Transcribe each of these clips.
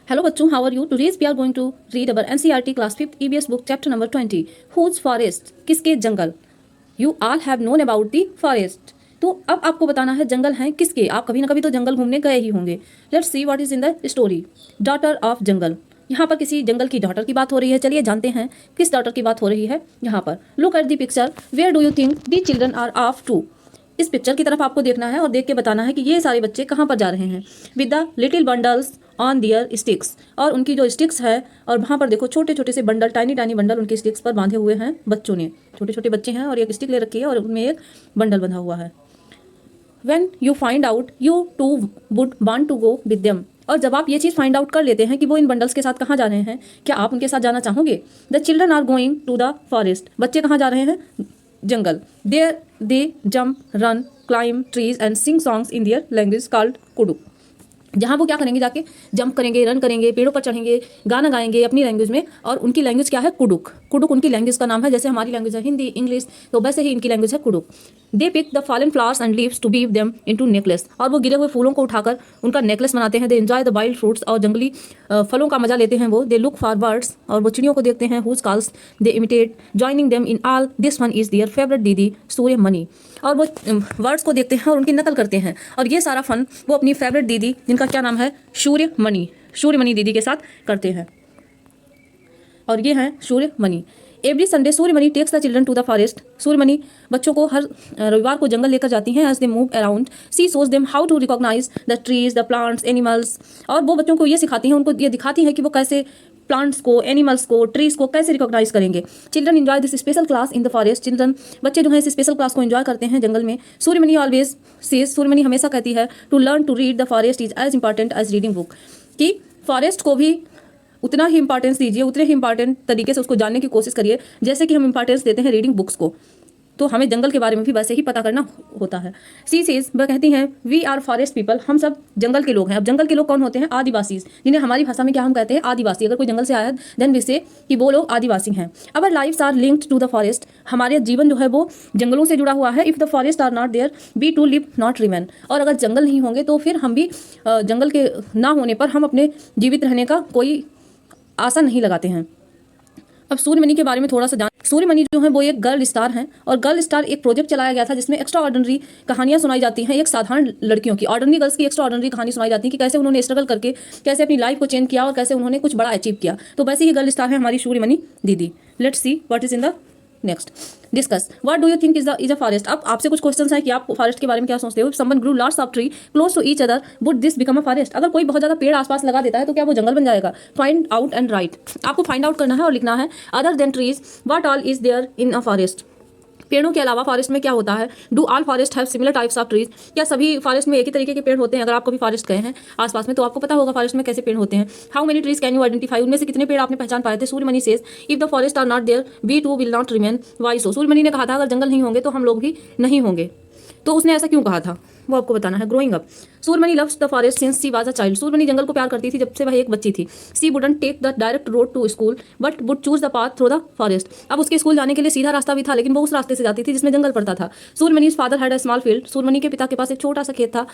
Hello बच्चों, how are you? Today we are going to read our NCERT class 5th EBS book chapter number 20. Whose forest? किसके जंगल? You all have known about the forest. तो अब आपको बताना है जंगल हैं किसके। आप कभी ना कभी तो जंगल घूमने गए ही होंगे। Let's see what is in the story. Daughter of जंगल। यहाँ पर किसी जंगल की डॉटर की बात हो रही है। चलिए जानते हैं किस डॉटर की बात हो रही है यहाँ पर। Look at the picture. Where do you think the children are off to? इस पिक्चर की तरफ आपको देखना है और देख के बताना है कि ये सारे बच्चे कहाँ पर जा रहे हैं। With the little bundles on their sticks, और उनकी जो स्टिक्स है और वहाँ पर देखो छोटे छोटे से बंडल, टाइनी टाइनी बंडल उनकी स्टिक्स पर बांधे हुए हैं बच्चों ने। छोटे छोटे बच्चे हैं और एक स्टिक ले रखी है और उनमें एक बंडल बंधा हुआ है। When you find out, you too would want to go with them. और जब आप ये चीज़ फाइंड आउट कर लेते हैं कि वो इन बंडल्स के साथ कहाँ जा रहे हैं, क्या आप उनके साथ जाना चाहोगे? The children are going to the forest. बच्चे कहाँ जा रहे हैं? जंगल। There they jump, run, climb trees and sing songs in their language called Kurukh. जहाँ वो क्या करेंगे, जाके जंप करेंगे, रन करेंगे, पेड़ों पर चढ़ेंगे, गाना गाएंगे अपनी लैंग्वेज में, और उनकी लैंग्वेज क्या है? कुडुक। कुडुक उनकी लैंग्वेज का नाम है। जैसे हमारी लैंग्वेज है हिंदी, इंग्लिश, तो वैसे ही इनकी लैंग्वेज है Kurukh. They pick the fallen flowers and leaves to weave them into necklace. और वो गिरे हुए फूलों को उठाकर उनका नेकलेस बनाते हैं। They enjoy the wild fruits, और जंगली फलों का मजा लेते हैं वो। दे लुक फॉर बर्ड्स, और वो चिड़ियों को देखते हैं। Whose calls they imitate joining them in all this one is their favourite didi Suryamani. और वो वर्ड्स को देखते हैं और उनकी नकल करते हैं, और ये सारा फन वो अपनी फेवरेट दीदी, जिनका क्या नाम है? सूर्यमणि दीदी के साथ करते हैं। और ये हैं Suryamani. Every Sunday Suryamani takes the children to the forest. Suryamani बच्चों को हर रविवार को जंगल लेकर जाती हैं। As they move around she shows them how to recognise the trees, the plants, animals. और वो बच्चों को ये सिखाती हैं, उनको ये दिखाती हैं कि वो कैसे प्लांट्स को, एनिमल्स को, ट्रीज को कैसे रिकॉग्नाइज करेंगे। Children enjoy this special class in the forest. Children बच्चे जो हैं इस स्पेशल क्लास को एंजॉय करते हैं जंगल में। सूर्यमणि ऑलवेज सेज, सूर्यमणि हमेशा कहती है, to learn to read the forest is as important as reading book, कि फॉरेस्ट को भी उतना ही इंपॉर्टेंस दीजिए, उतने ही इंपॉर्टेंट तरीके से उसको जानने की कोशिश करिए जैसे कि हम इंपॉर्टेंस देते हैं रीडिंग बुक्स को। तो हमें जंगल के बारे में भी वैसे ही पता करना होता है। सी सेज, वह कहती हैं, वी आर फॉरेस्ट पीपल, हम सब जंगल के लोग हैं। अब जंगल के लोग कौन होते हैं? आदिवासी, जिन्हें हमारी भाषा में क्या हम कहते हैं? आदिवासी। अगर कोई जंगल से आया है देन वी से कि वो लोग आदिवासी हैं। Our lives are linked to the forest, हमारे जीवन जो है वो जंगलों से जुड़ा हुआ है। If the forest are not there we too live not remain, और अगर जंगल नहीं होंगे तो फिर हम भी जंगल के ना होने पर हम अपने जीवित रहने का कोई आशा नहीं लगाते हैं। अब सूर्यमणि के बारे में थोड़ा सा जान। सूर्यमणि जो है वो एक गर्ल स्टार हैं, और गर्ल स्टार एक प्रोजेक्ट चलाया गया था जिसमें एक्स्ट्रा ऑर्डिनरी कहानियां सुनाई जाती हैं। एक साधारण लड़कियों की, ऑर्डिनरी गर्ल्स की एक्स्ट्रा ऑर्डिनरी कहानी सुनाई जाती है कि कैसे उन्होंने स्ट्रगल करके कैसे अपनी लाइफ को चेंज किया और कैसे उन्होंने कुछ बड़ा अचीव किया। तो वैसे ही गर्ल स्टार है हमारी सूर्यमणि दीदी। Let's see what is in the next discuss. What do you think is a forest. अब आपसे कुछ क्वेश्चंस हैं कि आप फॉरेस्ट के बारे में क्या सोचते हो। Someone grew lots of tree close to each other would this become a forest. अगर कोई बहुत ज्यादा पेड़ आसपास लगा देता है तो क्या वो जंगल बन जाएगा? Find out and write. आपको फाइंड आउट करना है और लिखना है, other than trees what all is there in a forest. पेड़ों के अलावा फॉरेस्ट में क्या होता है? Do all forest have similar types of trees. क्या सभी फॉरेस्ट में एक ही तरीके के पेड़ होते हैं? अगर आप कभी फॉरेस्ट गए हैं आसपास में तो आपको पता होगा फॉरेस्ट में कैसे पेड़ होते हैं। How many trees can you identify, उनमें से कितने पेड़ आपने पहचान पाए थे? Suryamani says, if the forest are not there we too will not remain, why so. Suryamani ने कहा था अगर जंगल नहीं होंगे तो हम लोग भी नहीं होंगे। तो उसने ऐसा क्यों कहा था वो आपको बताना है। Growing up, Suryamani loves the forest since she was a child. Suryamani जंगल को प्यार करती थी जब से वह एक बच्ची थी। She wouldn't take the direct road to school but would choose the path through the forest. अब उसके स्कूल जाने के लिए सीधा रास्ता भी था, लेकिन वो उस रास्ते से जाती थी जिसमें जंगल पड़ता था। Suryamani's father had a small field, Suryamani के पिता के पास एक छोटा सा खेत था।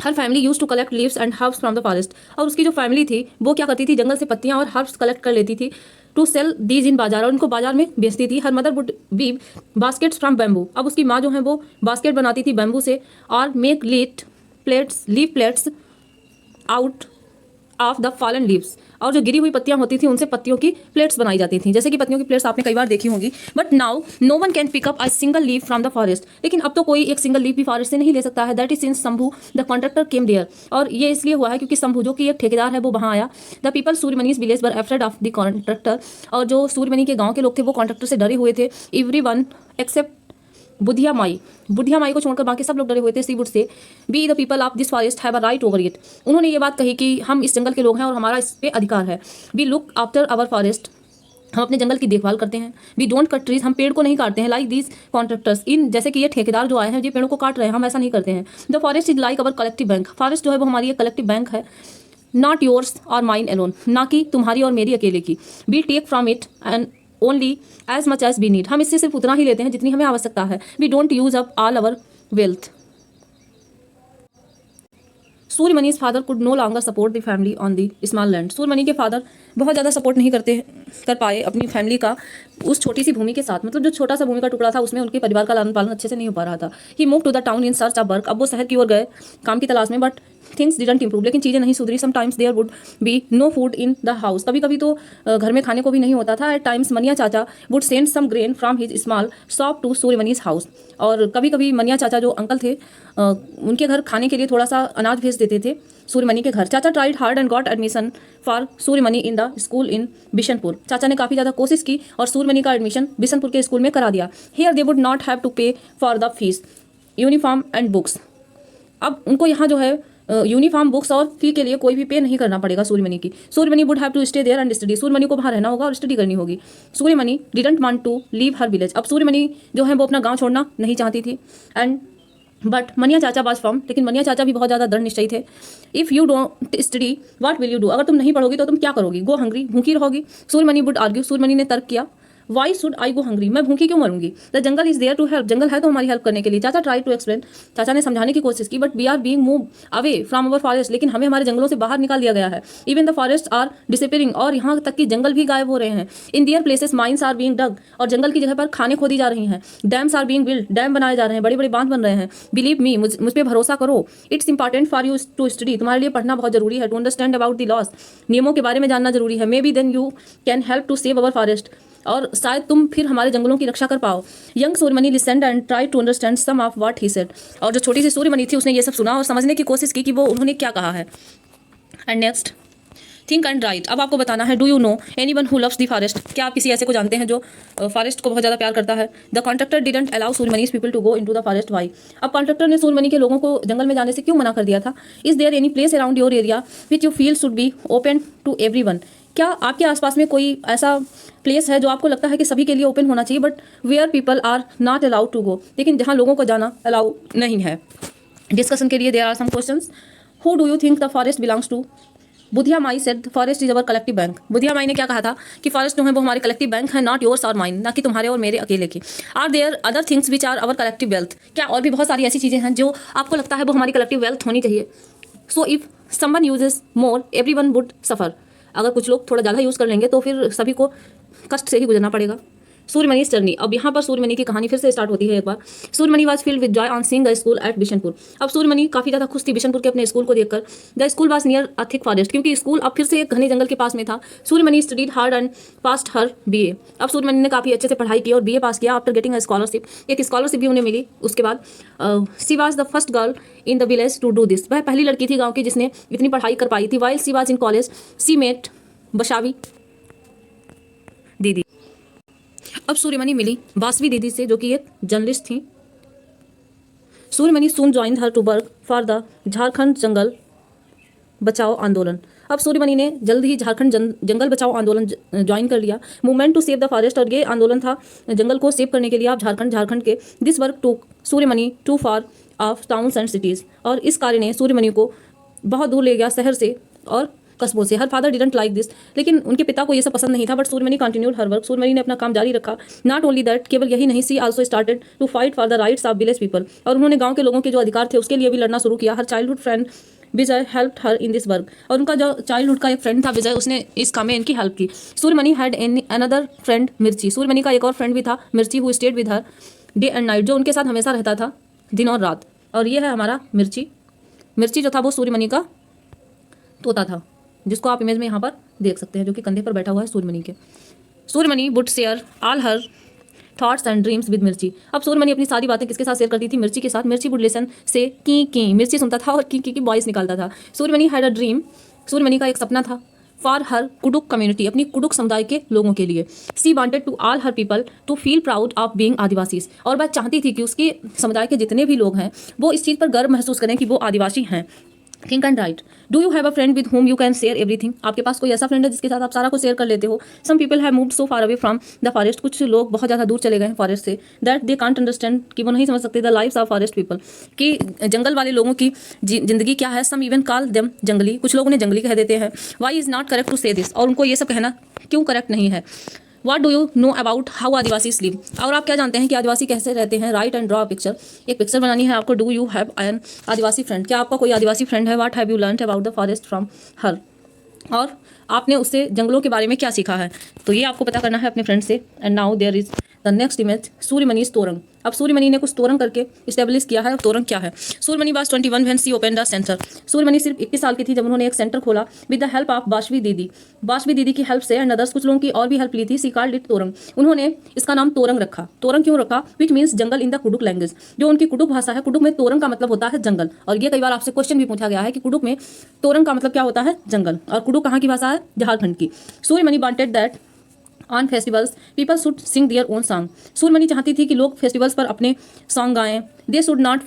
Her family use to collect leaves and herbs from the forest, और उसकी जो फैमिली थी वो क्या करती थी? जंगल से पत्तियां और हर्ब्स कलेक्ट कर लेती थी। टू सेल दीज इन बाजार, और उनको बाजार में बेचती थी। Her mother would weave baskets from bamboo, अब उसकी माँ जो है वो बास्केट बनाती थी बैम्बू से। और make leave plates out of the fallen leaves, और जो गिरी हुई पत्तियां होती थी उनसे पत्तियों की प्लेट्स बनाई जाती थी। जैसे कि पत्तियों की प्लेट्स आपने कई बार देखी होंगी। But now no one can pick up a single leaf from the forest, लेकिन अब तो कोई एक सिंगल लीफ भी फॉरेस्ट से नहीं ले सकता है। That is since Shambhu the contractor came there, और ये इसलिए हुआ है क्योंकि शंभू जो कि एक ठेकेदार है वो वहाँ आया। The people Suryamani's village were afraid of the contractor, और जो सूर्यमणि के गाँव के लोग थे वो कॉन्ट्रैक्टर से डरे हुए थे। Everyone except Budhiya Mai को छोड़कर बाकी सब लोग डरे हुए थे। She would say, we the people of this forest have a right over it. उन्होंने ये बात कही कि हम इस जंगल के लोग हैं और हमारा इस पे अधिकार है। We look after our forest, हम अपने जंगल की देखभाल करते हैं। वी डोंट कट ट्रीज, हम पेड़ को नहीं काटते हैं। लाइक दीज कॉन्ट्रैक्टर्स, इन जैसे कि ये ठेकेदार जो आए हैं ये पेड़ों को काट रहे हैं, हम ऐसा नहीं करते हैं। The forest is like our collective bank, forest जो है वो हमारी एक कलेक्टिव बैंक है। नॉट योर्स और माइन एलोन, ना कि तुम्हारी और मेरी अकेले की। We take from it and only as much as we need, हम इससे सिर्फ उतना ही लेते हैं जितनी हमें आवश्यकता है। We don't use up all our wealth. Suryamani's father could no longer support the family on the small land. Suryamani के फादर बहुत ज़्यादा सपोर्ट नहीं कर पाए अपनी फैमिली का उस छोटी सी भूमि के साथ, मतलब जो छोटा सा भूमि का टुकड़ा था उसमें उनके परिवार का लालन पालन अच्छे से नहीं हो पा रहा था। He move to the town in search of work. अब वो शहर की ओर गए काम की तलाश में, बट थिंग्स डिडंट इम्प्रूव। लेकिन चीज़ें नहीं सुधरी। Sometimes there would be no food in the house. कभी कभी तो घर में खाने को भी नहीं होता था। Eight times Maniya chacha would send some grain from his small shop to Suryamani's house. और कभी कभी मनिया चाचा जो अंकल थे उनके घर खाने के लिए थोड़ा सा अनाज भेज देते थे सूर्यमणि के घर। चाचा tried hard and got admission for Suryamani in the school इन बिशनपुर। चाचा ने काफ़ी ज़्यादा कोशिश की और सूर्यमणि का एडमिशन बिशनपुर के स्कूल में करा दिया। Here they would not have to pay for the fees, uniform and books. अब उनको यहाँ जो है यूनिफॉर्म, बुक्स और फी के लिए कोई भी पे नहीं करना पड़ेगा सूर्यमणि की। Suryamani would have to stay there and study. Suryamani को वहाँ रहना होगा और स्टडी करनी होगी। Suryamani didn't want to leave her village. अब सूर्यमणि जो है वो अपना गांव छोड़ना नहीं चाहती थी। एंड बट मनिया चाचा वाज फर्म। लेकिन मनिया चाचा भी बहुत ज़्यादा दृढ़ निश्चयी थे। If you don't study what will you do. अगर तुम नहीं पढ़ोगी तो तुम क्या करोगी? गो हंग्री, भूखी रहोगी। Suryamani would argue. सूर्यमणि ने तर्क किया, why should I go hungry, मैं भूखी क्यों मरूंगी? The jungle is there to help, जंगल है तो हमारी हेल्प करने के लिए। चाचा ट्राई टू एक्सप्लेन, चाचा ने समझाने की कोशिश की, but we are being move away from our forest, लेकिन हमें हमारे जंगलों से बाहर निकाल दिया गया है। Even the forest are disappearing, और यहाँ तक कि जंगल भी गायब हो रहे हैं। इन दियर प्लेसेस माइंस आर बीइंग डग, और जंगल की जगह पर खाने खोदी जा रही हैं। Dams are being build, dam बनाए जा रहे हैं, बड़े बड़े बांध बन रहे हैं। बिलीव मी, मुझ पे भरोसा करो। It's important for you to study, तुम्हारे लिए पढ़ना बहुत जरूरी है। To understand about the laws, नियमों के बारे में जानना जरूरी है। Maybe then you can help to save our forest, और शायद तुम फिर हमारे जंगलों की रक्षा कर पाओ। Young Suryamani listened and try to understand some of what he said, और जो छोटी सी सूर्यमणि थी उसने ये सब सुना और समझने की कोशिश की कि वो उन्होंने क्या कहा है। And next, think and right. अब आपको बताना है, do you know anyone who loves the forest, क्या आप किसी ऐसे को जानते हैं जो फॉरेस्ट को बहुत ज़्यादा प्यार करता है? The contractor didn't allow Suryamani's people to go into the forest, why. अब कॉन्ट्रैक्टर ने सूर्यमणि के लोगों को जंगल में जाने से क्यों मना कर दिया था? Is there any place around your area which you feel should be open to everyone, क्या आपके आसपास में कोई ऐसा प्लेस है जो आपको लगता है कि सभी के लिए ओपन होना चाहिए, but where people are not allowed to go, लेकिन जहाँ लोगों को जाना अलाउ नहीं है? डिस्कशन के लिए there are some questions. Who do you think the forest belongs to? Budhiya Mai said forest is our collective bank. Budhiya Mai ने क्या कहा था कि फॉरेस्ट जो है वो हमारे कलेक्टिव बैंक है, नॉट योर्स और माइन, ना कि तुम्हारे और मेरे अकेले की। Are there other things which are our collective wealth, क्या और भी बहुत सारी ऐसी चीज़ें हैं जो आपको लगता है वो हमारी कलेक्टिव वेल्थ होनी चाहिए? So if someone uses more everyone would suffer, अगर कुछ लोग थोड़ा ज़्यादा यूज़ कर लेंगे तो फिर सभी को कष्ट से ही गुजरना पड़ेगा। सूर्यमनी's जर्नी, अब यहाँ पर सूर्यमणि की कहानी फिर से स्टार्ट होती है एक बार। Suryamani was filled with joy on seeing the school at Bishanpur. अब सूर्यमणि काफ़ी ज़्यादा खुश थी बिशनपुर के अपने स्कूल को देखकर। The school was near a thick forest, क्योंकि स्कूल अब फिर से एक घने जंगल के पास में था। Suryamani studied hard and passed her BA. अब सूर्यमणि ने काफ़ी अच्छे से पढ़ाई की और बीए पास किया आफ्टर गेटिंग अ स्कॉलरशिप। एक स्कॉलरशिप भी उन्हें मिली उसके बाद। She was the first girl in the village to do this, वह पहली लड़की थी गाँव की जिसने इतनी पढ़ाई कर पाई थी। While she was in college she met Bashavi didi. अब सूर्यमणि मिली बासवी दीदी से, जो कि एक जर्नलिस्ट थी। Suryamani soon join her to work for the Jharkhand Jungle Bachao Andolan. अब सूर्यमणि ने जल्द ही झारखंड जंगल बचाओ आंदोलन ज्वाइन कर लिया। Movement to save the forest, और ये आंदोलन था जंगल को सेव करने के लिए। आप झारखंड के। This work to Suryamani to far off towns and cities, और इस कार्य ने सूर्यमणि को बहुत दूर ले गया शहर से और कस्बों से। Her father didn't like this, लेकिन उनके पिता को ये सब पसंद नहीं था। But Suryamani continued her work, Suryamani ने अपना काम जारी रखा। नॉट ओनली दैट, केवल यही नहीं, she also started to fight for the rights of village people, और उन्होंने गांव के लोगों के जो अधिकार थे उसके लिए भी लड़ना शुरू किया। Her childhood friend Vijay help her in this work, और उनका जो चाइल्डहुड का एक फ्रेंड था विजय, उसने इस काम में इनकी हेल्प की। सूर्यमणि हैड अनदर फ्रेंड मिर्ची, सूर्यमणि का एक और फ्रेंड भी था मिर्ची, who stayed with her day and night, जो उनके साथ हमेशा रहता था दिन और रात। और ये है हमारा मिर्ची। मिर्ची जो था वो सूर्यमणि का तोता था, जिसको आप इमेज में यहाँ पर देख सकते हैं, जो कि कंधे पर बैठा हुआ है सूर्यमणि के। Suryamani would share all her thoughts and dreams with मिर्ची। अब सूर्यमणि अपनी सारी बातें किसके साथ शेयर करती थी? मिर्ची के साथ। मिर्ची वुड लिसन से की, मिर्ची सुनता था और की वॉइस निकालता था। Suryamani had a dream, Suryamani का एक सपना था। फॉर हर कुडुक कम्युनिटी, अपनी कुडुक समुदाय के लोगों के लिए। She wanted to all her people to feel proud of being Adivasis, और वह चाहती थी कि उसके समुदाय के जितने भी लोग हैं वो इस चीज़ पर गर्व महसूस करें कि वो आदिवासी हैं। Think and right. Do you have a friend with home you can share everything, आपके पास कोई ऐसा फ्रेंड है जिसके साथ आप सारा कुछ शेयर कर लेते हो? Some people have moved so far away from the forest, कुछ लोग बहुत ज़्यादा दूर चले गए हैं फॉरेस्ट से। दैट दे कांट अंडरस्टैंड, कि वो नहीं समझ सकते the lives of forest people, कि जंगल वाले लोगों की जिंदगी क्या है। सम इवन कॉल देम जंगली, कुछ लोग उन्हें जंगली कह देते हैं। Why is not correct to say this, और उनको ये सब कहना क्यों करेक्ट नहीं है? What do you know about how Adivasi live, और आप क्या जानते हैं कि आदिवासी कैसे रहते हैं। राइट एंड ड्रॉ पिक्चर, एक पिक्चर बनानी है आपको। Do you have an Adivasi friend, क्या आपका कोई आदिवासी फ्रेंड है। What have you learn about the forest from her, और आपने उससे जंगलों के बारे में क्या सीखा है। तो ये आपको पता करना है अपने फ्रेंड से। And now there is the next image, Suryamani's Torang. अब सूर्यमणि ने कुछ तोरंग करके इस्टेब्लिश किया है। तोरंग क्या है। Suryamani was 21 when she opened the centre, Suryamani सिर्फ 21 साल की थी जब उन्होंने एक सेंटर खोला। विद द हेल्प ऑफ बाशवी दीदी, बाशवी दीदी की हेल्प से एंड अदर्स, कुछ लोगों की और भी हेल्प ली थी। शी कॉल्ड इट तोरंग, उन्होंने इसका नाम तोरंग रखा। तोरंग क्यों रखा। Which means jungle in the Kurukh language, जो उनकी कुडुक भाषा है। कुडुक में तोरंग का मतलब होता है जंगल, और ये कई बार आपसे क्वेश्चन भी पूछा गया है कि कुडुक में तोरंग का मतलब क्या होता है, जंगल। और कुडुक कहाँ की भाषा है, झारखंड की। Suryamani wanted that on festivals people should sing their own song, Suryamani चाहती थी कि लोग फेस्टिवल्स पर अपने सॉन्ग गाएं। They should not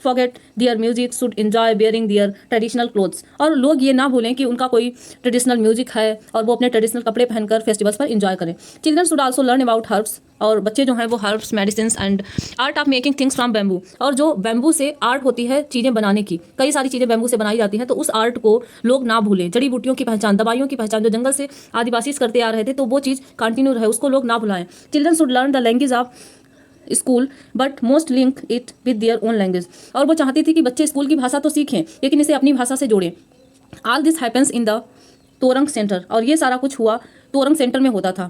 forget their music, should enjoy wearing their traditional clothes, और लोग ये ना भूलें कि उनका कोई ट्रेडिशनल म्यूजिक है और वो अपने ट्रेडिशनल कपड़े पहनकर फेस्टिवल्स पर एंजॉय करें। Children should also learn about herbs, और बच्चे जो हैं वो herbs, medicine and art of making things from bamboo, और जो बैम्बू से आर्ट होती है चीज़ें बनाने की, कई सारी चीज़ें बैम्बू से बनाई जाती हैं, तो उस आर्ट को लोग ना भूलें। जड़ी बूटियों की पहचान, दवाइयों की पहचान जो जंगल से आदिवासी करते आ रहे थे, तो वो चीज़ कंटिन्यू रहे, उसको लोग ना भुलाएं। Children should learn the language of school but must link it with their own language, और वो चाहती थी कि बच्चे स्कूल की भाषा तो सीखें लेकिन इसे अपनी भाषा से जोड़ें। All this happens in the Torang centre, और ये सारा कुछ हुआ तोरंग सेंटर में होता था।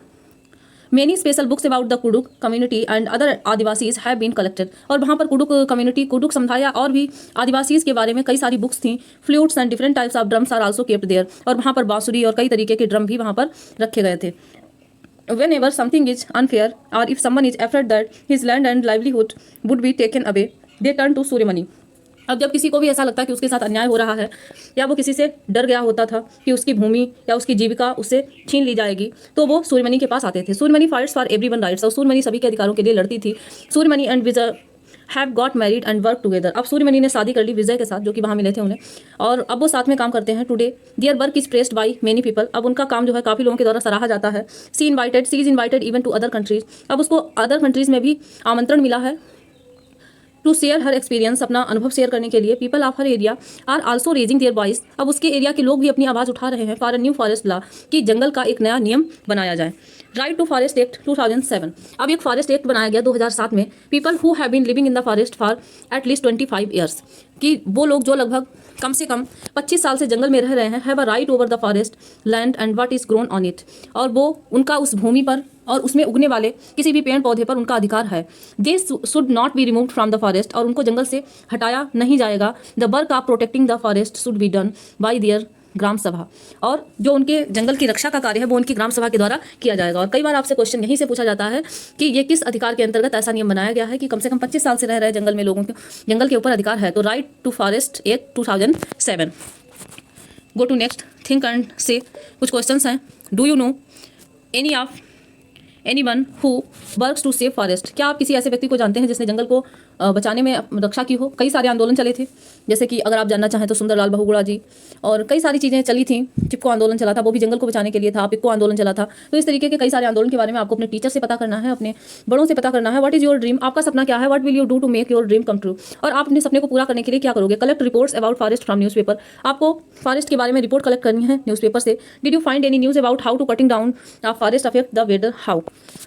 Many special books about the Kurukh community and other Adivasis have been collected, और वहाँ पर कुडुक कम्युनिटी, कुडुक समुदाय और भी आदिवासीज के बारे में कई सारी बुक्स थी। Flutes and different types of drums are also kept there, और वहाँ पर बांसुरी और कई तरीके के ड्रम भी वहाँ पर रखे गए थे। Whenever something is unfair or if someone is afraid that his land and livelihood would be taken away, they turn to Suryamani. अब जब किसी को भी ऐसा लगता है कि उसके साथ अन्याय हो रहा है, या वो किसी से डर गया होता था कि उसकी भूमि या उसकी जीविका उससे छीन ली जाएगी, तो वो सूर्यमणि के पास आते थे। Suryamani fights for everyone rights, और सूर्यमणि सभी के अधिकारों के लिए लड़ती थी। Suryamani and Vijay have got married and work together, अब सूर्यमणि ने शादी कर ली विजय के साथ, जो कि वहाँ मिले थे उन्हें, और अब वो साथ में काम करते हैं। Today their work is pressed by many people, अब उनका काम जो है काफ़ी लोगों के द्वारा सराहा जाता है। She is invited even to other countries, अब उसको अदर कंट्रीज में भी आमंत्रण मिला है टू शेयर हर एक्सपीरियंस, अपना अनुभव शेयर करने के लिए। People of her area are also raising their voice, अब उसके एरिया के लोग भी अपनी आवाज़ उठा रहे हैं for a new forest law, कि जंगल का एक नया नियम बनाया जाए। राइट टू फॉरेस्ट एक्ट 2007, अब एक फॉरेस्ट एक्ट बनाया गया 2007 में। People who have been living in the forest for at least 25 years, कि वो लोग जो लगभग कम से कम 25 साल से जंगल में रह रहे हैं, have a right over the forest land and what is grown on it, और वो उनका उस भूमि पर और उसमें उगने वाले किसी भी पेड़ पौधे पर उनका अधिकार है। They should not be removed from the forest, और उनको जंगल से हटाया नहीं जाएगा। The work of protecting the forest should be done by their gram sabha, और जो उनके जंगल की रक्षा का कार्य है वो उनकी ग्राम सभा के द्वारा किया जाएगा। और कई बार आपसे क्वेश्चन यहीं से पूछा जाता है कि ये किस अधिकार के अंतर्गत ऐसा नियम बनाया गया है कि कम से कम 25 साल से रह रहे जंगल में लोगों को जंगल के ऊपर अधिकार है। तो right to forest act 2007। Go to next, think and say, कुछ क्वेश्चंस हैं। Do you know anyone who works to save forest, क्या आप किसी ऐसे व्यक्ति को जानते हैं जिसने जंगल को बचाने में रक्षा की हो। कई सारे आंदोलन चले थे, जैसे कि अगर आप जानना चाहें तो सुंदरलाल बहुगुणा जी, और कई सारी चीज़ें चली थी। चिपको आंदोलन चला था, वो भी जंगल को बचाने के लिए था। पिपको आंदोलन चला था। तो इस तरीके के कई सारे आंदोलन के बारे में आपको अपने टीचर से पता करना है, अपने बड़ों से पता करना है। व्हाट इज योर ड्रीम, आपका सपना क्या है। What will you do to make your dream come true, और आप अपने सपने को पूरा करने के लिए क्या करोगे। Collect reports about forest from newspaper, आपको फॉरेस्ट के बारे में रिपोर्ट कलेक्ट करनी है न्यूज़पेपर से। Did you find any news about how to cutting down of forest affect the weather how,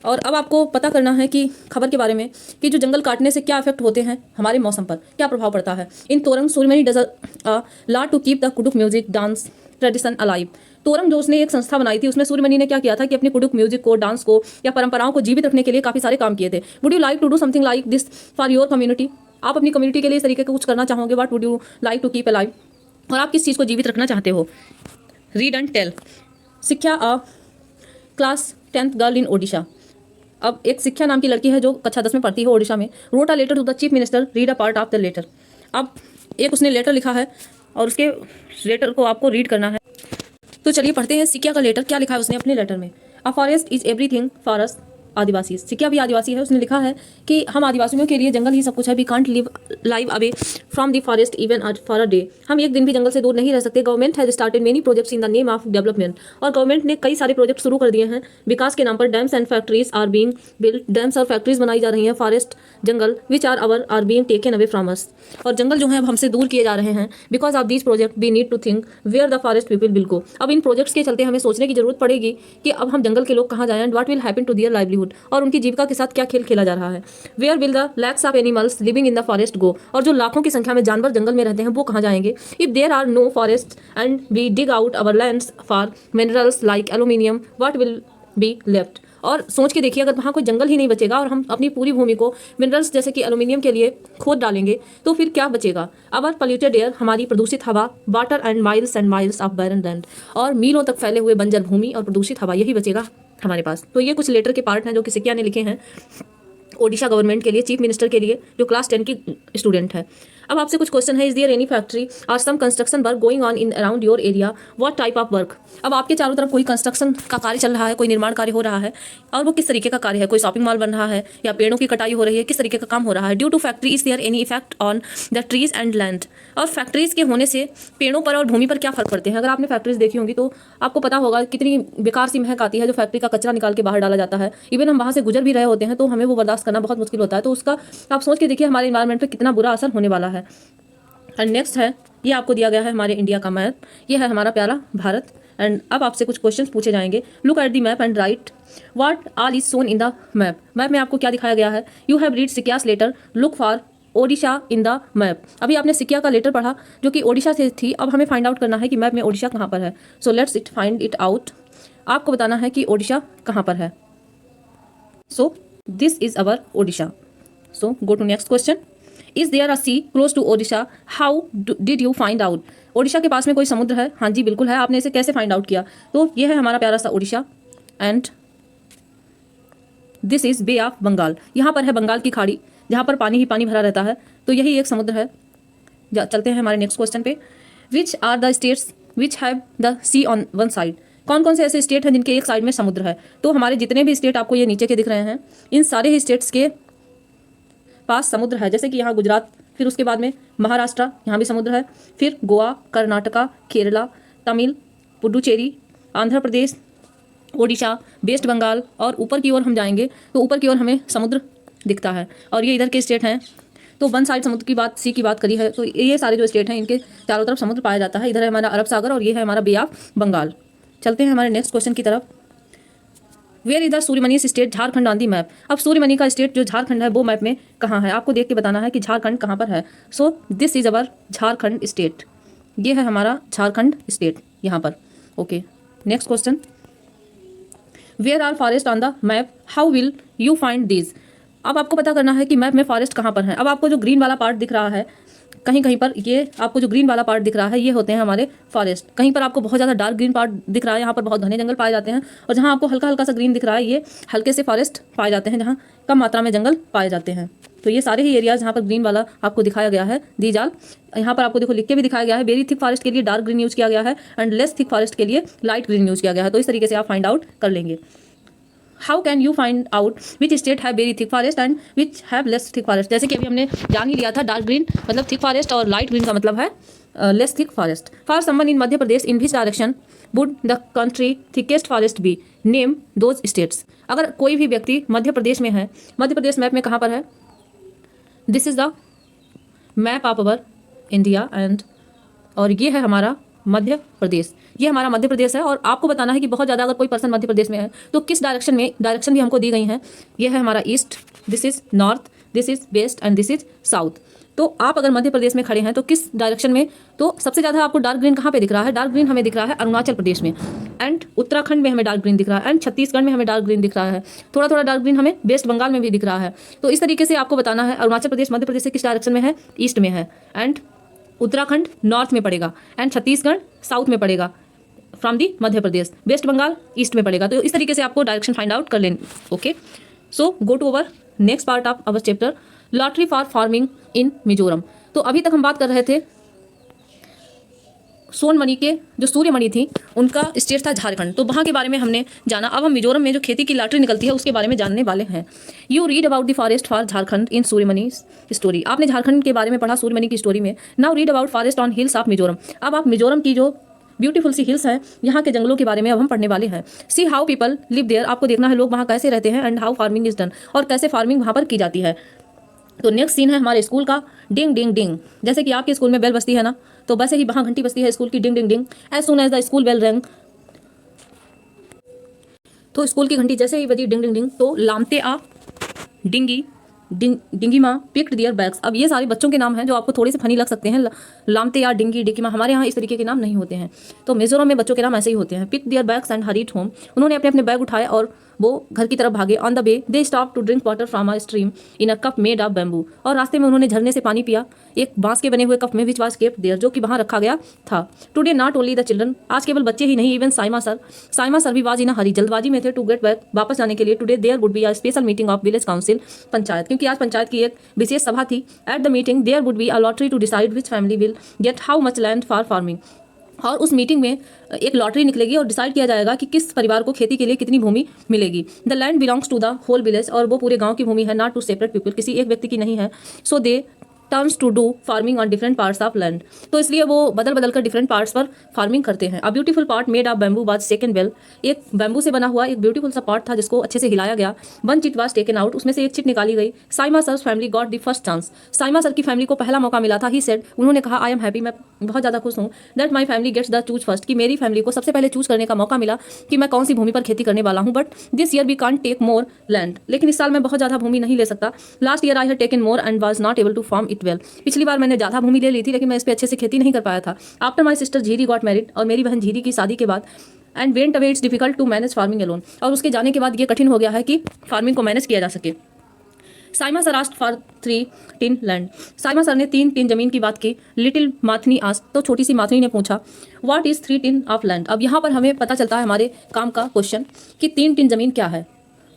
और अब आपको पता करना है कि खबर के बारे में कि जो जंगल काटने से क्या इफेक्ट होते हैं, हमारे मौसम पर क्या प्रभाव पड़ता है। In Torang Suryamani does a lot to keep the Kuduk music dance tradition alive, Torang जो उसने एक संस्था बनाई थी उसमें सूर्यमणि ने क्या किया था कि अपने कुडुक म्यूजिक को, डांस को या परंपराओं को जीवित रखने के लिए काफ़ी सारे काम किए थे। Would you like to do something like this for your community, आप अपनी कम्युनिटी के लिए इस तरीके का कुछ करना चाहोगे। What would you like to keep alive, और आप किस चीज़ को जीवित रखना चाहते हो। रीड एंड टेल, शिक्षा अ class 10th girl in Odisha, अब एक शिक्षा नाम की लड़की है जो कक्षा 10 में पढ़ती है ओडिशा में। Wrote a letter to the chief minister, read a part of the letter, अब एक उसने लेटर लिखा है और उसके लेटर को आपको रीड करना है। तो चलिए पढ़ते हैं सिक्या का लेटर, क्या लिखा है उसने अपने लेटर में। A forest is everything for us Adivasi, Sikya भी आदिवासी है। उसने लिखा है कि हम आदिवासियों के लिए जंगल ही सब कुछ है। We can't live live away from the forest even for a day, हम एक दिन भी जंगल से दूर नहीं रह सकते। Government has started many projects in the name of development, और गवर्नमेंट ने कई सारे प्रोजेक्ट शुरू कर दिए हैं विकास के नाम पर। Dams and factories are being built, dams और फैक्ट्रीज बनाई जा रही हैं। Forest jungle which are being taken away from us. और जंगल जो है अब हमसे दूर किए जा रहे हैं। Because of this project we need to think where the forest people will go. अब इन प्रोजेक्ट्स के चलते हमें सोचने की जरूरत पड़ेगी कि अब हम जंगल के लोग कहाँ जाएं and what will happen to their livelihood, और उनकी जीविका के साथ क्या खेल खेला जा रहा है। Where will the lakhs of animals living in the forest go, और जो लाखों की संख्या में जानवर जंगल में रहते हैं वो कहाँ जाएंगे। If there are no forest and we dig out our lands for minerals like aluminium, what will be left. और सोच के देखिए, अगर वहाँ कोई जंगल ही नहीं बचेगा और हम अपनी पूरी भूमि को मिनरल्स जैसे कि एल्यूमिनियम के लिए खोद डालेंगे तो फिर क्या बचेगा। अवर पोल्यूटेड एयर, हमारी प्रदूषित हवा, water and miles of barren land, और मीलों तक फैले हुए बंजर भूमि और प्रदूषित हवा, यही बचेगा हमारे पास। तो ये कुछ लेटर के पार्ट हैं जो कि सिक्किया ने लिखे हैं ओडिशा गवर्नमेंट के लिए, चीफ मिनिस्टर के लिए, जो क्लास 10 की स्टूडेंट है। अब आपसे कुछ क्वेश्चन है। इज देयर एनी फैक्ट्री और some construction work going on in around your area, what type of work. अब आपके चारों तरफ कोई कंस्ट्रक्शन का कार्य चल रहा है, कोई निर्माण कार्य हो रहा है, और वो किस तरीके का कार्य है। कोई शॉपिंग मॉल बन रहा है या पेड़ों की कटाई हो रही है, किस तरीके का काम हो रहा है। Due to factory is there any effect on the trees and land, और फैक्ट्रीज के होने से पेड़ों पर और भूमि पर क्या फर्क पड़ते हैं। अगर आपने फैक्ट्रीज देखी होंगी तो आपको पता होगा कितनी बेकार सी महक आती है जो फैक्ट्री का कचरा निकाल के बाहर डाला जाता है। इवन हम वहाँ से गुजर भी रहे होते हैं तो हमें वो बर्दाश्त करना बहुत मुश्किल होता है। तो उसका आप सोच के देखिए हमारे इन्वायरमेंट पर कितना बुरा असर होने वाला है। एंड नेक्स्ट है, ये आपको दिया गया है हमारे इंडिया का मैप, ये है हमारा प्यारा भारत। एंड अब आपसे कुछ क्वेश्चंस पूछे जाएंगे। Look at the map and write what all is shown in the map. Map में आपको क्या दिखाया गया है। You have read Sikya's letter, look for Odisha in the map. अभी आपने सिक्किया का लेटर पढ़ा जो कि ओडिशा से थी। अब हमें फाइंड आउट करना है कि मैप में ओडिशा कहाँ पर है। So let's it find it out. आपको बताना है कि ओडिशा कहाँ पर है। So this is our Odisha. So go to next question. Is there a sea close to Odisha, how did you find out. Odisha के पास में कोई समुद्र है। हाँ जी बिल्कुल है। आपने इसे कैसे फाइंड आउट किया। तो ये है हमारा प्यारा सा Odisha and this is Bay of Bengal. यहाँ पर है बंगाल की खाड़ी जहाँ पर पानी ही पानी भरा रहता है। तो यही एक समुद्र है। चलते हैं हमारे नेक्स्ट क्वेश्चन पे। Which are the states which have the sea on one side. कौन कौन से ऐसे स्टेट हैं जिनके एक साइड में समुद्र है। तो हमारे जितने भी स्टेट आपको ये नीचे के दिख रहे हैं इन सारे ही स्टेट्स के पास समुद्र है। जैसे कि यहाँ गुजरात, फिर उसके बाद में महाराष्ट्र, यहाँ भी समुद्र है, फिर गोवा, कर्नाटका, केरला, तमिल, पुडुचेरी, आंध्र प्रदेश, ओडिशा, वेस्ट बंगाल, और ऊपर की ओर हम जाएंगे तो ऊपर की ओर हमें समुद्र दिखता है। और ये इधर के स्टेट हैं। तो वन साइड समुद्र की बात, सी की बात करी है। तो ये सारे जो स्टेट हैं इनके चारों तरफ समुद्र पाया जाता है। इधर है हमारा अरब सागर और ये है हमारा बे ऑफ बंगाल। चलते हैं हमारे नेक्स्ट क्वेश्चन की तरफ। Where is the Suryamani state Jharkhand on the map. अब सूर्यमणि का स्टेट जो झारखंड है वो मैप में कहाँ है। आपको देख के बताना है कि झारखंड कहाँ पर है। So this is our Jharkhand state. ये है हमारा झारखंड स्टेट यहाँ पर। Okay next question. Where are forest on the map, how will you find this. अब आपको पता करना है कि मैप में फॉरेस्ट कहाँ पर है। अब आपको जो ग्रीन वाला पार्ट दिख रहा है कहीं कहीं पर, ये आपको जो ग्रीन वाला पार्ट दिख रहा है ये होते हैं हमारे फॉरेस्ट। कहीं पर आपको बहुत ज़्यादा डार्क ग्रीन पार्ट दिख रहा है, यहाँ पर बहुत घने जंगल पाए जाते हैं। और जहाँ आपको हल्का हल्का सा ग्रीन दिख रहा है ये हल्के से फॉरेस्ट पाए जाते हैं, जहाँ कम मात्रा में जंगल पाए जाते हैं। तो ये सारे ही एरियाज जहाँ पर ग्रीन वाला आपको दिखाया गया है दी जाल, यहाँ पर आपको देखो लिख के भी दिखाया गया है। वेरी थिक फॉरेस्ट के लिए डार्क ग्रीन यूज किया गया है एंड लेस थिक फॉरेस्ट के लिए लाइट ग्रीन यूज किया गया है। तो इस तरीके से आप फाइंड आउट कर लेंगे। How can you find out which state have very thick forest and which have less thick forest. जैसे कि अभी हमने जान ही लिया था, डार्क ग्रीन मतलब थिक फॉरेस्ट और लाइट ग्रीन का मतलब है less thick forest. For someone in Madhya Pradesh in which direction would the country thickest forest be, name those states. अगर कोई भी व्यक्ति मध्य प्रदेश में है, मध्य प्रदेश मैप में कहाँ पर है। This is the map of our India and, और ये है हमारा मध्य प्रदेश। ये हमारा मध्य प्रदेश है। और आपको बताना है कि बहुत ज़्यादा अगर कोई पर्सन मध्य प्रदेश में है तो किस डायरेक्शन में, डायरेक्शन भी हमको दी गई हैं। ये है हमारा east, this is north, this is west and this is south. तो आप अगर मध्य प्रदेश में खड़े हैं तो किस डायरेक्शन में, तो सबसे ज़्यादा आपको डार्क ग्रीन कहाँ पे दिख रहा है। डार्क ग्रीन हमें दिख रहा है अरुणाचल प्रदेश में, एंड उत्तराखंड में हमें डार्क ग्रीन दिख रहा है, एंड छत्तीसगढ़ में हमें डार्क ग्रीन दिख रहा है। थोड़ा थोड़ा डार्क ग्रीन हमें वेस्ट बंगाल में भी दिख रहा है। तो इस तरीके से आपको बताना है अरुणाचल प्रदेश मध्य प्रदेश से किस डायरेक्शन में है, ईस्ट में है, एंड उत्तराखंड नॉर्थ में पड़ेगा, एंड छत्तीसगढ़ साउथ में पड़ेगा from the Madhya Pradesh, West Bengal east में पड़ेगा। तो इस तरीके से आपको डायरेक्शन फाइंड आउट कर लेंगे। Okay so go to our next part of our chapter, lottery for farming in Mizoram. तो अभी तक हम बात कर रहे थे सोनमणि के जो सूर्यमणि थी उनका स्टेट था झारखंड, तो वहाँ के बारे में हमने जाना। अब हम मिजोरम में जो खेती की लॉटरी निकलती है उसके बारे में जानने वाले हैं। You read about the forest for Jharkhand in Suryamani story. आपने झारखंड के बारे में पढ़ा सूर्यमणि की स्टोरी में। Now read about forest on hills of Mizoram. अब आप मिजोरम की जो ब्यूटीफुल सी हिल्स हैं, यहाँ के जंगलों के बारे में अब हम पढ़ने वाले हैं। See how people live there. आपको देखना है लोग वहाँ कैसे रहते हैं, and how farming is done, और कैसे फार्मिंग वहाँ पर की जाती है। तो नेक्स्ट सीन है हमारे स्कूल का। डिंग डिंग डिंग, जैसे कि आपके स्कूल में बेल बजती है ना, तो वैसे ही वहाँ घंटी बजती है स्कूल की, ding ding ding. As soon as the school bell rang, तो स्कूल की घंटी जैसे ही बजी डिंग डिंग डिंग, तो लामते आ Dingi Dingi Maa picked their bags. अब ये सारे बच्चों के नाम हैं जो आपको थोड़े से फनी लग सकते हैं। लामते या डिंगी डिंगी माँ, हमारे यहाँ इस तरीके के नाम नहीं होते हैं, तो मिजोरम में बच्चों के नाम ऐसे ही होते हैं। Pick their bags and hurried home, उन्होंने अपने अपने बैग उठाए और वो घर की तरफ भागे। On the way they stop to drink water from a stream in a cup made of bamboo, और रास्ते में उन्होंने झरने से पानी पिया एक बांस के बने हुए कप में, विच वाज केप्ट देयर, जो कि वहाँ रखा गया था। Today not only the children, आज केवल बच्चे ही नहीं, इवन साइमा सर भी वाज इन अ हरी, जल्दबाजी में थे, टू गेट बैक, वापस जाने के लिए। Today there would be a special meeting of village council, panchayat, क्योंकि आज पंचायत की एक विशेष सभा थी। At the meeting there would be a lottery to decide which family will get how much land for farming, और उस मीटिंग में एक लॉटरी निकलेगी और डिसाइड किया जाएगा कि किस परिवार को खेती के लिए कितनी भूमि मिलेगी। The land belongs to the whole village, और वो पूरे गांव की भूमि है, नॉट टू सेपरेट पीपल, किसी एक व्यक्ति की नहीं है। So they turns to do farming on different parts of land, तो इसलिए वो बदल बदल कर डिफरेंट पार्ट्स पर फार्मिंग करते हैं। A beautiful part made of bamboo was taken well, एक बैम्बू से बना हुआ एक ब्यूटीफुल सा पार्ट था जिसको अच्छे से हिलाया गया। One chit was taken out, उसमें से एक चिट निकाली गई। Saima sir family got the first chance, Saima sir की फैमिली को पहला मौका मिला था। ही सेड, उन्होंने कहा, आई एम हैप्पी, मैं बहुत ज़्यादा खुश हूँ, that my family gets the choose first, कि मेरी फैमिली को सबसे पहले चूज करने का मौका मिला कि मैं कौन सी भूमि पर खेती करने वाला हूँ। But this year we can't take more land, लेकिन इस साल मैं बहुत ज़्यादा भूमि नहीं ले सकता। Last year I had taken more and was not able to farm it well, पिछली बार मैंने ज़्यादा भूमि ले ली थी लेकिन मैं इस पर अच्छे से खेती नहीं कर पाया था। After my sister Jhiri got married, और मेरी बहन झीरी की शादी के बाद, and went away it's difficult to manage farming alone, और उसके जाने के बाद ये कठिन हो गया है कि फार्मिंग को मैनेज किया जा सके। Saima sir asked for 3 tin land, Saima sir ने 3 टिन जमीन की बात की। लिटिल माथनी आस्क्ड, तो छोटी सी माथनी ने पूछा, what is 3 tin of land. अब यहाँ पर हमें पता चलता है हमारे काम का क्वेश्चन कि 3 टिन जमीन क्या है।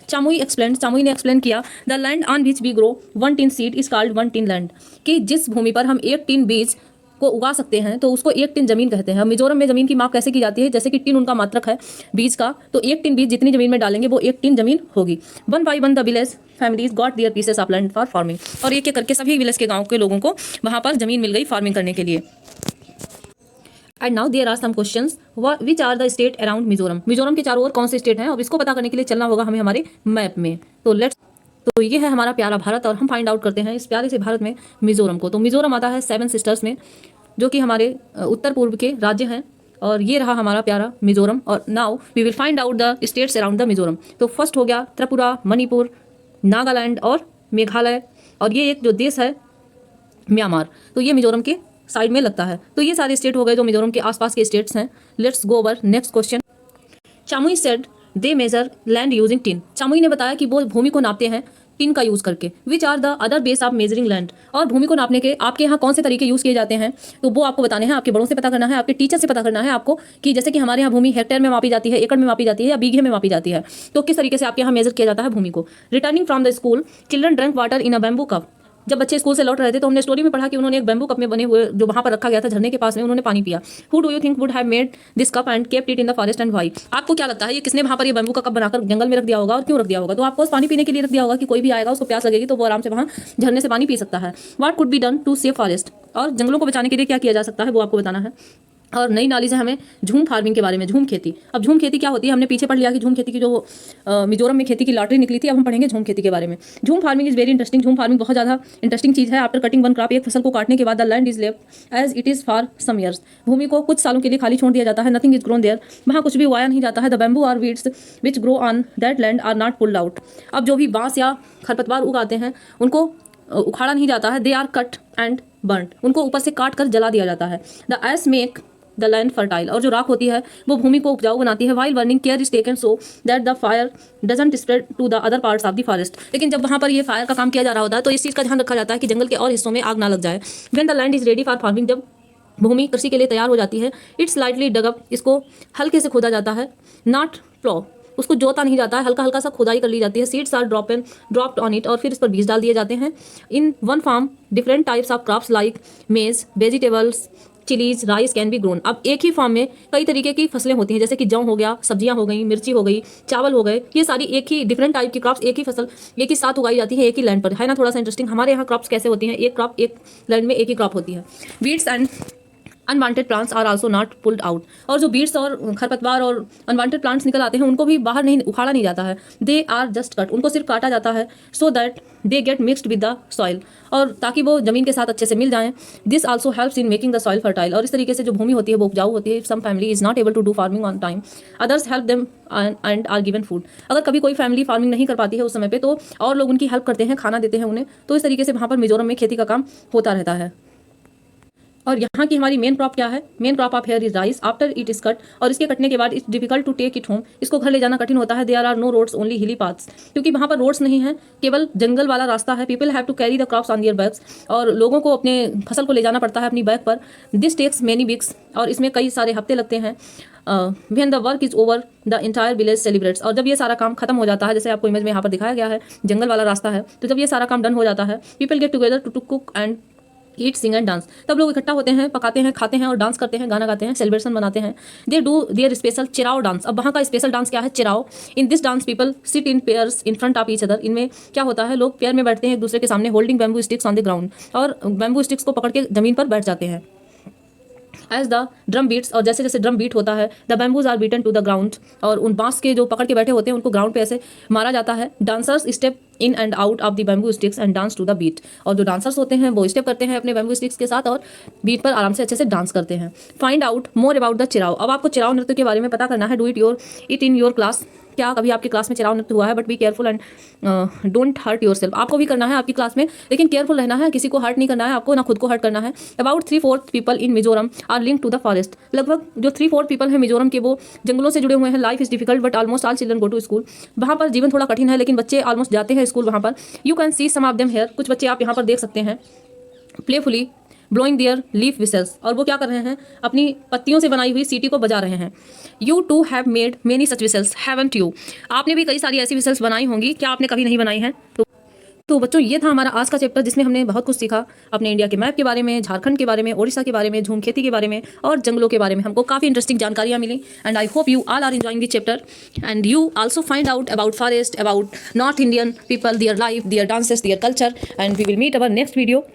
चामुई एक्सप्लेन, चामुई ने एक्सप्लेन किया, the land on which we grow 1 tin seed is called 1 tin land, कि जिस भूमि पर हम 1 टिन बीज को उगा सकते हैं तो उसको 1 टिन जमीन कहते हैं। मिजोरम में जमीन की माप कैसे की जाती है, जैसे कि टिन उनका मात्रक है बीज का, तो 1 टिन बीज जितनी जमीन में डालेंगे वो 1 टिन जमीन होगी। 1 by 1 the village families got their pieces of land for farming, और एक एक करके सभी विलेज के गाँव के लोगों को वहाँ पर जमीन मिल गई फार्मिंग करने के लिए। And now there are some questions, which are the state around Mizoram, Mizoram के चारों ओर कौन से स्टेट हैं, और इसको पता करने के लिए चलना होगा हमें हमारे मैप में। तो ये है हमारा प्यारा भारत, और हम फाइंड आउट करते हैं इस प्यारे से भारत में मिजोरम को। तो मिजोरम आता है 7 सिस्टर्स में, जो कि हमारे उत्तर पूर्व के राज्य हैं, और ये रहा हमारा प्यारा मिजोरम। और now we will find out the states around the Mizoram. तो फर्स्ट हो गया त्रिपुरा, मणिपुर, नागालैंड और मेघालय, और ये एक जो देश है म्यांमार, तो ये मिजोरम के साइड में लगता है। तो ये सारे स्टेट हो गए जो मिजोरम के आसपास के स्टेट्स हैं। Let's go over next question. Chamui said they measure land using tin, Chamui ने बताया कि वो भूमि को नापते हैं टिन का यूज करके। Which are the other base of measuring land, और भूमि को नापने के आपके यहाँ कौन से तरीके यूज किए जाते हैं, तो वो आपको बताने हैं। आपके बड़ों से पता करना है, आपके टीचर से पता करना है आपको, कि जैसे कि हमारे यहाँ भूमि हेक्टेयर में मापी जाती है, एकड़ में मापी जाती है, या बीघे में मापी जाती है, तो किस तरीके से आपके यहाँ मेजर किया जाता है भूमि को। Returning from the school children drunk water in a bamboo cup, जब बच्चे स्कूल से लौट रहे थे तो हमने स्टोरी में पढ़ा कि उन्होंने एक बैम्बू कप में बने हुए जो वहां पर रखा गया था झरने के पास में, उन्होंने पानी पिया। Who do you think would have made this cup and kept it in the forest and why, आपको क्या लगता है ये किसने वहां पर ये बैम्बू का कप बनाकर जंगल में रख दिया होगा और क्यों रख दिया होगा। तो आपको पानी पीने के लिए रख दिया होगा कि कोई भी आएगा उसको प्यास लगेगी तो वो आराम से वहां झरने से पानी पी सकता है। What could be done to save forest, और जंगलों को बचाने के लिए क्या किया जा सकता है वो आपको बताना है। और नई नॉलेज है हमें झूम फार्मिंग के बारे में, झूम खेती। अब झूम खेती क्या होती है, हमने पीछे पढ़ लिया कि झूम खेती की जो मिजोरम में खेती की लॉटरी निकली थी, अब हम पढ़ेंगे झूम खेती के बारे में। झूम फार्मिंग इज वेरी इंटरेस्टिंग, झूम फार्मिंग बहुत ज़्यादा इंटरेस्टिंग चीज़ है। आफ्टर कटिंग वन क्रॉप, एक फसल को काटने के बाद the land is left as it is for some years, भूमि को कुछ सालों के लिए खाली छोड़ दिया जाता है। नथिंग इज ग्रोन देयर, वहाँ कुछ भी उगाया नहीं जाता है। The bamboo are weeds which grow on that land are not pulled out, अब जो भी बांस या खरपतवार उगाते हैं उनको उखाड़ा नहीं जाता है। They are cut and burned, उनको ऊपर से काट कर जला दिया जाता है। The ash make the land fertile, और जो राख होती है वो भूमि को उपजाऊ बनाती है। While burning care is taken so that the fire doesn't spread to the other parts of the forest, लेकिन जब वहाँ पर ये फायर का काम किया जा रहा होता है तो इस चीज़ का ध्यान रखा जाता है कि जंगल के और हिस्सों में आग ना लग जाए। When the land is ready for farming, जब भूमि कृषि के लिए तैयार हो जाती है, इट्स लाइटली डग अप, इसको हल्के से खोदा जाता है। नॉट प्लो, उसको जोता नहीं जाता है, हल्का हल्का सा खुदाई कर ली जाती है। Seeds are dropped on it, और फिर इस पर बीज डाल दिए जाते हैं। In one farm different types of crops like maize, vegetables, chillies, rice can be grown, अब एक ही फार्म में कई तरीके की फसलें होती हैं, जैसे कि जौ हो गया, सब्जियां हो गई, मिर्ची हो गई, चावल हो गए, ये सारी एक ही डिफरेंट टाइप की क्रॉप्स एक ही फसल एक ही साथ उगाई जाती है एक ही लैंड पर, है ना। थोड़ा सा इंटरेस्टिंग, हमारे यहाँ क्रॉप्स कैसे होती हैं, एक क्रॉप एक लैंड में एक ही क्रॉप होती है। Weeds and unwanted plants are also not pulled out. और जो बीड्स और खरपतवार और अनवांटेड प्लांट्स निकल आते हैं उनको भी बाहर नहीं उखाड़ा नहीं जाता है, दे आर जस्ट कट, उनको सिर्फ काटा जाता है, so that they get mixed with the soil, और ताकि वो जमीन के साथ अच्छे से मिल जाएं। This also helps in making the soil fertile, और इस तरीके से जो भूमि होती है वो उपजाऊ होती है। Some family is not able to do farming on time, others help them and are given food. अगर कभी कोई फैमिली फार्मिंग नहीं कर पाती है उस समय पे, तो और लोग उनकी हेल्प करते हैं, खाना देते हैं उन्हें। तो इस तरीके से वहाँ पर मिजोरम में खेती का काम होता रहता है। और यहाँ की हमारी मेन क्रॉप क्या है? Main crop of here is rice after it is cut, और इसके कटने के बाद it's difficult to take it home, इसको घर ले जाना कठिन होता है। There are no roads only hilly paths, क्योंकि वहाँ पर रोड्स नहीं है, केवल जंगल वाला रास्ता है। People have to carry the crops on their bags, और लोगों को अपने फसल को ले जाना पड़ता है अपनी बैग पर। दिस टेक्स मेनी वीक्स, और इसमें कई सारे हफ्ते लगते हैं। When the work is over the entire village celebrates, और जब ये सारा काम खत्म हो जाता है, जैसे आपको इमेज में यहाँ पर दिखाया गया है, जंगल वाला रास्ता है, तो जब ये सारा काम डन हो जाता है, people get together to cook and eat sing and dance, तब लोग इकट्ठा होते हैं, पकाते हैं, खाते हैं और डांस करते हैं, गाना गाते हैं, सेलिब्रेशन बनाते हैं। They do their special Chirao dance. अब वहाँ का स्पेशल डांस क्या है? Chirao. In this dance people sit in pairs in front of each other, इनमें क्या होता है, लोग पेयर में बैठते हैं एक दूसरे के सामने, holding bamboo sticks on the ground, और बैम्बू स्टिक्स को पकड़ के जमीन पर बैठ जाते हैं। एज द ड्रम बीट्स, और जैसे जैसे ड्रम बीट होता है, the bamboos are beaten to the ground, और उन बांस के जो पकड़ के बैठे होते हैं उनको ग्राउंड पे ऐसे मारा जाता है। Dancers step in and out of the bamboo sticks and dance to the beat, और जो डांसर्स होते हैं वो स्टेप करते हैं अपने बैम्बू स्टिक्स के साथ और बीट पर आराम से अच्छे से डांस करते हैं। Find out more about the Chirao. अब आपको चिराओ नृत्य के बारे में पता करना है। Do it in your class. क्या कभी आपकी क्लास में चिराओ नृत्य हुआ है? But be careful and don't hurt yourself. आपको भी करना है आपकी क्लास में, लेकिन केयरफुल रहना है, किसी को हर्ट नहीं करना है आपको, ना खुद को हर्ट करना है। About 3/4 people in Mizoram are link to the forest. लगभग जो 3/4 पीपल हैं मिजोरम के, वो जंगलों से जुड़े हुए हैं। Life is difficult but almost all children go to school. वहाँ पर जीवन थोड़ा कठिन है, लेकिन बच्चे ऑलमोस्ट जाते हैं स्कूल वहाँ पर। You can see some of them here, कुछ बच्चे आप यहाँ पर देख सकते हैं, playfully blowing their leaf whistles, और वो क्या कर रहे हैं? अपनी पत्तियों से बनाई हुई सीटी को बजा रहे हैं। You too have made many such whistles haven't you. आपने भी कई सारी ऐसी विसल्स बनाई होंगी, क्या आपने कभी नहीं बनाई हैं? तो बच्चों, ये था हमारा आज का चैप्टर, जिसमें हमने बहुत कुछ सीखा अपने इंडिया के मैप के बारे में, झारखंड के बारे में, ओडिशा के बारे में, झूम खेती के बारे में और जंगलों के बारे में। हमको काफ़ी इंटरेस्टिंग जानकारियाँ मिली, and I hope you all are enjoying the chapter, and you also find out about forest, about north Indian people, their life, their dances, their culture, and we will meet our next video.